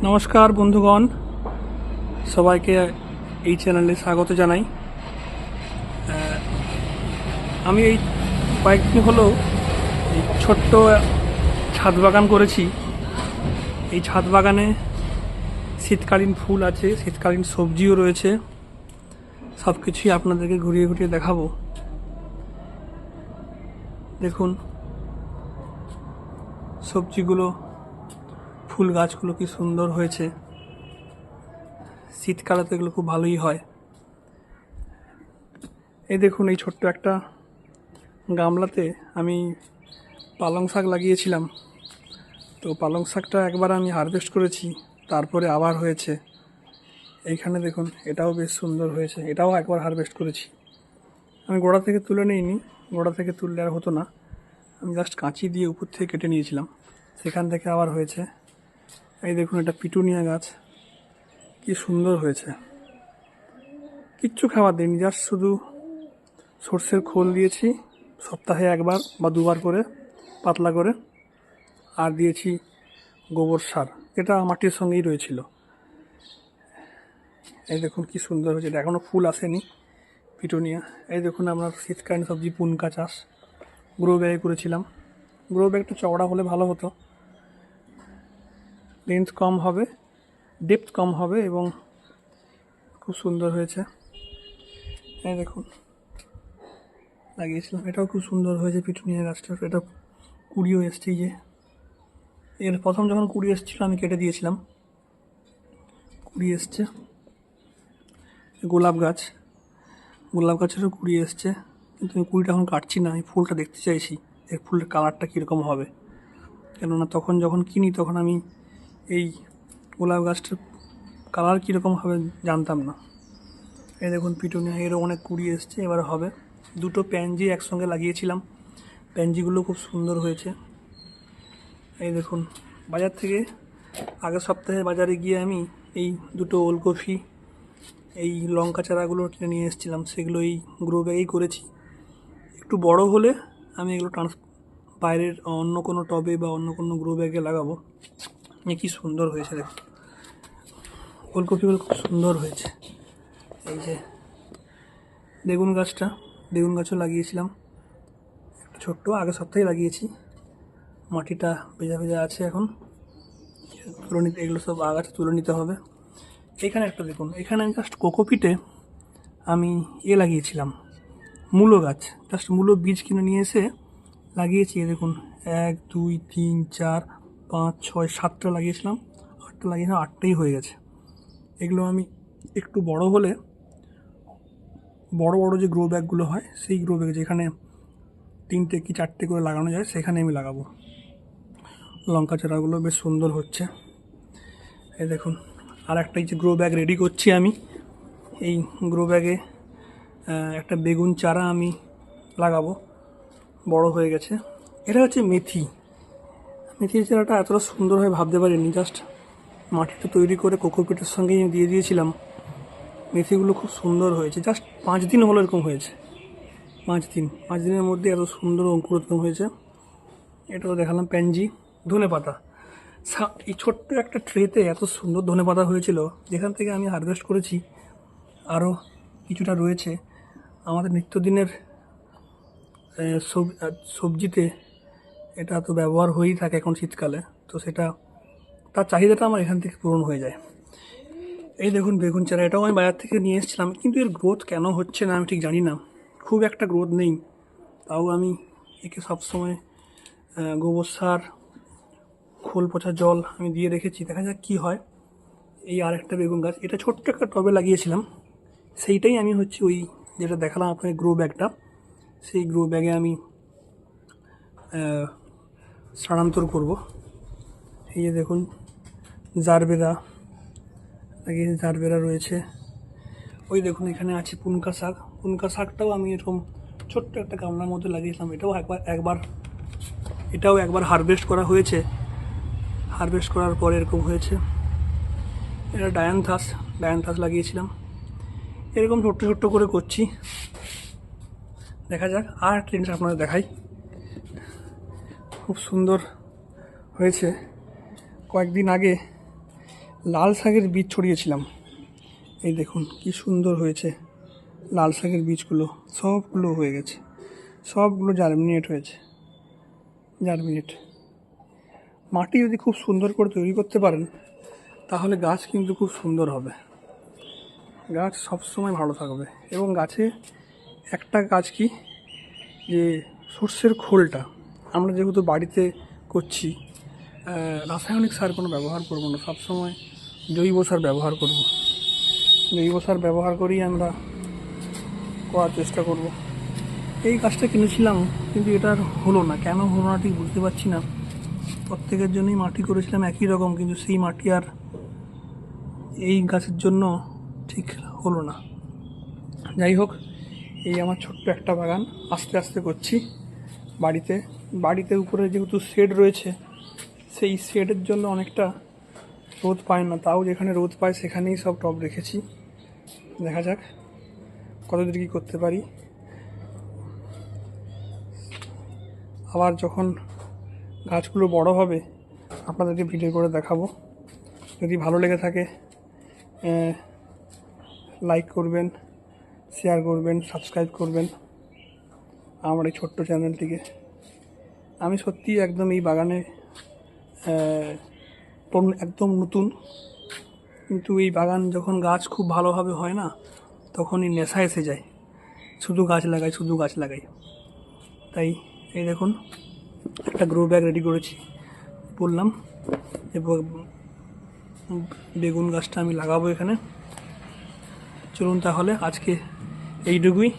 নমস্কার বন্ধুগণ, সবাইকে এই চ্যানেলে স্বাগত জানাই। আমি এই কয়েকদিন হলো এই ছোট্ট ছাদ বাগান করেছি। এই ছাদ বাগানে শীতকালীন ফুল আছে, শীতকালীন সবজিও রয়েছে। সব কিছুই আপনাদেরকে ঘুরিয়ে ঘুরিয়ে দেখাবো। দেখুন সবজিগুলো, ফুল গাছগুলো কি সুন্দর হয়েছে। শীতকালে তো এগুলো খুব ভালোই হয়। এই দেখুন, এই ছোট্ট একটা গামলাতে আমি পালং শাক লাগিয়েছিলাম। তো পালং শাকটা একবার আমি হারভেস্ট করেছি, তারপরে আবার হয়েছে। এইখানে দেখুন, এটাও বেশ সুন্দর হয়েছে, এটাও একবার হারভেস্ট করেছি। আমি গোড়া থেকে তুলে নিইনি, গোড়া থেকে তুললে আর হতো না। আমি জাস্ট কাঁচি দিয়ে উপর থেকে কেটে নিয়েছিলাম, সেখান থেকে আবার হয়েছে। এই দেখুন, এটা পিটুনিয়া গাছ, কি সুন্দর হয়েছে। কিচ্ছু খাবার দিইনি, জাস্ট শুধু সর্ষের খোল দিয়েছি সপ্তাহে একবার বা দুবার করে, পাতলা করে, আর দিয়েছি গোবর সার, এটা মাটির সঙ্গেই রয়েছিল। এই দেখুন কি সুন্দর হয়েছে, এটা এখনও ফুল আসেনি পিটুনিয়া। এই দেখুন আপনার শীতকালীন সবজি পুনকা চাষ গ্রো ব্যাগে করেছিলাম। গ্রো ব্যাগটা চওড়া হলে ভালো হতো, লেন্থ কম হবে, ডেপথ কম হবে, এবং খুব সুন্দর হয়েছে। এই দেখুন লাগিয়েছিলাম, এটাও খুব সুন্দর হয়েছে পিটুনিয়া গাছটা। এটা কুড়িও এসছে, যে এর প্রথম যখন কুড়ি এসেছিল আমি কেটে দিয়েছিলাম, কুড়ি এসছে। গোলাপ গাছেরও কুড়ি এসছে, কিন্তু আমি কুড়িটা এখন কাটছি না, আমি ফুলটা দেখতে চাইছি এর ফুলের কালারটা কীরকম হবে। কেননা তখন যখন কিনি তখন আমি এই গোলাপ গাছটার কালার কীরকম হবে জানতাম না। এই দেখুন পিটুনিয়া, এরও অনেক কুড়ি এসছে, এবার হবে। দুটো প্যানজি একসঙ্গে লাগিয়েছিলাম, প্যানজিগুলো খুব সুন্দর হয়েছে। এই দেখুন, বাজার থেকে আগের সপ্তাহে বাজারে গিয়ে আমি এই দুটো ওলকপি, এই লঙ্কা চারাগুলো কিনে নিয়ে এসেছিলাম, সেগুলো এই গ্রো ব্যাগেই করেছি। একটু বড় হলে আমি এগুলো বাইরের অন্য কোনো টবে বা অন্য কোনো গ্রো ব্যাগে লাগাবো। কি সুন্দর হয়েছে দেখুন, ওলকপিগুলো খুব সুন্দর হয়েছে। এই যে বেগুন গাছও লাগিয়েছিলাম, একটা ছোট্ট, আগের সপ্তাহে লাগিয়েছি। মাটিটা ভেজা ভেজা আছে, এখন তুলে নিতে, এগুলো সব আগাছা তুলে নিতে হবে। এখানে একটা দেখুন, এখানে আমি জাস্ট কোকোপিটে আমি লাগিয়েছিলাম মূলো গাছ, জাস্ট মূলো বীজ কিনে নিয়ে এসে লাগিয়েছি। দেখুন 1 2 3 4 5 6 7টা লাগিয়েছিলাম, 8টা লাগিয়েছিলাম, 8টাই হয়ে গেছে। এগুলো আমি একটু বড় হলে, বড় বড় যে গ্রো ব্যাগগুলো হয়, সেই গ্রো ব্যাগে যেখানে 3টে কি 4টে করে লাগানো যায়, সেখানে আমি লাগাবো। লঙ্কা চারাগুলো বেশ সুন্দর হচ্ছে। এই দেখুন, আর একটা যে গ্রো ব্যাগ রেডি করছি আমি, এই গ্রো ব্যাগে একটা বেগুন চারা আমি লাগাবো, বড় হয়ে গেছে। এটা হচ্ছে মেথি চারাটা এতটা সুন্দর হয় ভাবতে পারিনি। জাস্ট মাটিটা তৈরি করে কোকোপিটের সঙ্গে আমি দিয়ে দিয়েছিলাম, মেথিগুলো খুব সুন্দর হয়েছে। জাস্ট 5 দিন হলো এরকম হয়েছে, 5 দিনের মধ্যে এত সুন্দর অঙ্কুরোদ্গম হয়েছে। এটাও দেখালাম। প্যানজি, ধনেপাতা, এই ছোট্ট একটা ট্রেতে এত সুন্দর ধনেপাতা হয়েছিল, যেখান থেকে আমি হারভেস্ট করেছি। আরও কিছুটা রয়েছে। আমাদের নিত্যদিনের সবজিতে এটা তো ব্যবহার হয়েই থাকে এখন শীতকালে, তো সেটা, তার চাহিদাটা আমার এখান থেকে পূরণ হয়ে যায়। এই দেখুন বেগুন চারা, এটাও আমি বাজার থেকে নিয়ে এসেছিলাম, কিন্তু এর গ্রোথ কেন হচ্ছে না আমি ঠিক জানি না, খুব একটা গ্রোথ নেই। তাও আমি একে সবসময় গোবর সার, খোল পচা জল আমি দিয়ে রেখেছি, দেখা যাক কী হয়। এই আর একটা বেগুন গাছ, এটা ছোট্ট একটা টবে লাগিয়েছিলাম, সেইটাই আমি ওই যেটা দেখালাম আপনাকে গ্রো ব্যাগটা, সেই গ্রো ব্যাগে আমি স্থানান্তর করব। এই যে দেখুন জারবেরা লাগিয়ে, জারবেরা রয়েছে। ওই দেখুন এখানে আছে পুনকা শাকটাও আমি এরকম ছোট্ট একটা গামলার মধ্যে লাগিয়েছিলাম, এটাও একবার হারভেস্ট করা হয়েছে। হারভেস্ট করার পরে এরকম হয়েছে। এটা ডায়ান্থাস লাগিয়েছিলাম। এরকম ছোট্ট করে করছি, দেখা যাক। আর একটা জিনিস আপনাদের দেখাই, খুব সুন্দর হয়েছে। কয়েকদিন আগে লাল শাকের বীজ ছড়িয়েছিলাম, এই দেখুন কি সুন্দর হয়েছে। লাল শাকের বীজগুলো সবগুলো হয়ে গেছে, সবগুলো জার্মিনেট হয়েছে। মাটি যদি খুব সুন্দর করে তৈরি করতে পারেন তাহলে গাছ কিন্তু খুব সুন্দর হবে, গাছ সবসময় ভালো থাকবে। এবং গাছে একটা কাজ কি, যে সর্ষের খোলটা আমরা যেহেতু বাড়িতে করছি, রাসায়নিক সার কোনো ব্যবহার করব না, সবসময় জৈব সার ব্যবহার করব। জৈব সার ব্যবহার করেই আমরা করার চেষ্টা করব। এই গাছটা কিনেছিলাম কিন্তু এটা আর হলো না, কেন হলো না ঠিক বুঝতে পারছি না। প্রত্যেকের জন্যই মাটি করেছিলাম একই রকম, কিন্তু সেই মাটি আর এই গাছের জন্য ঠিক হলো না। যাই হোক, এই আমার ছোট্ট একটা বাগান আস্তে আস্তে করছি বাড়িতে উপরে যেহেতু শেড রয়েছে, সেই শেডের জন্য অনেকটা রোদ পায় না, তাও যেখানে রোদ পায় সেখানেই সব টব রেখেছি। দেখা যাক কতদূর কী করতে পারি। আবার যখন গাছগুলো বড় হবে আপনাদেরকে ভিডিও করে দেখাবো। যদি ভালো লেগে থাকে লাইক করবেন, শেয়ার করবেন, সাবস্ক্রাইব করবেন আমার এই ছোট্ট চ্যানেলটিকে। আমি সত্যিই একদম এই বাগানে একদম নতুন, কিন্তু এই বাগান যখন গাছ খুব ভালোভাবে হয় না তখনই নেশা এসে যায়, শুধু গাছ লাগাই। তাই এই দেখুন একটা গ্রো ব্যাগ রেডি করেছি, বললাম যে বেগুন গাছটা আমি লাগাবো এখানে। চলুন তাহলে আজকে এইটুকুই,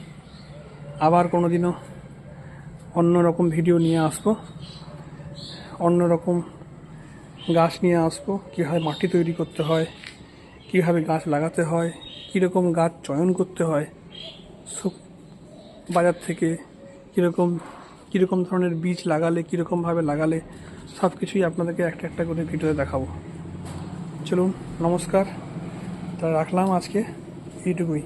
আবার কোনো দিনও অন্য রকম ভিডিও নিয়ে আসবো, অন্য রকম গাছ নিয়ে আসবো, কীভাবে মাটি তৈরি করতে হয়, কীভাবে গাছ লাগাতে হয়, কীরকম গাছ চয়ন করতে হয়, বাজার থেকে কীরকম ধরনের বীজ লাগালে, কীরকমভাবে লাগালে, সব কিছুই আপনাদেরকে একটা একটা করে ভিডিওতে দেখাবো। চলুন, নমস্কার, তা রাখলাম আজকে এইটুকুই।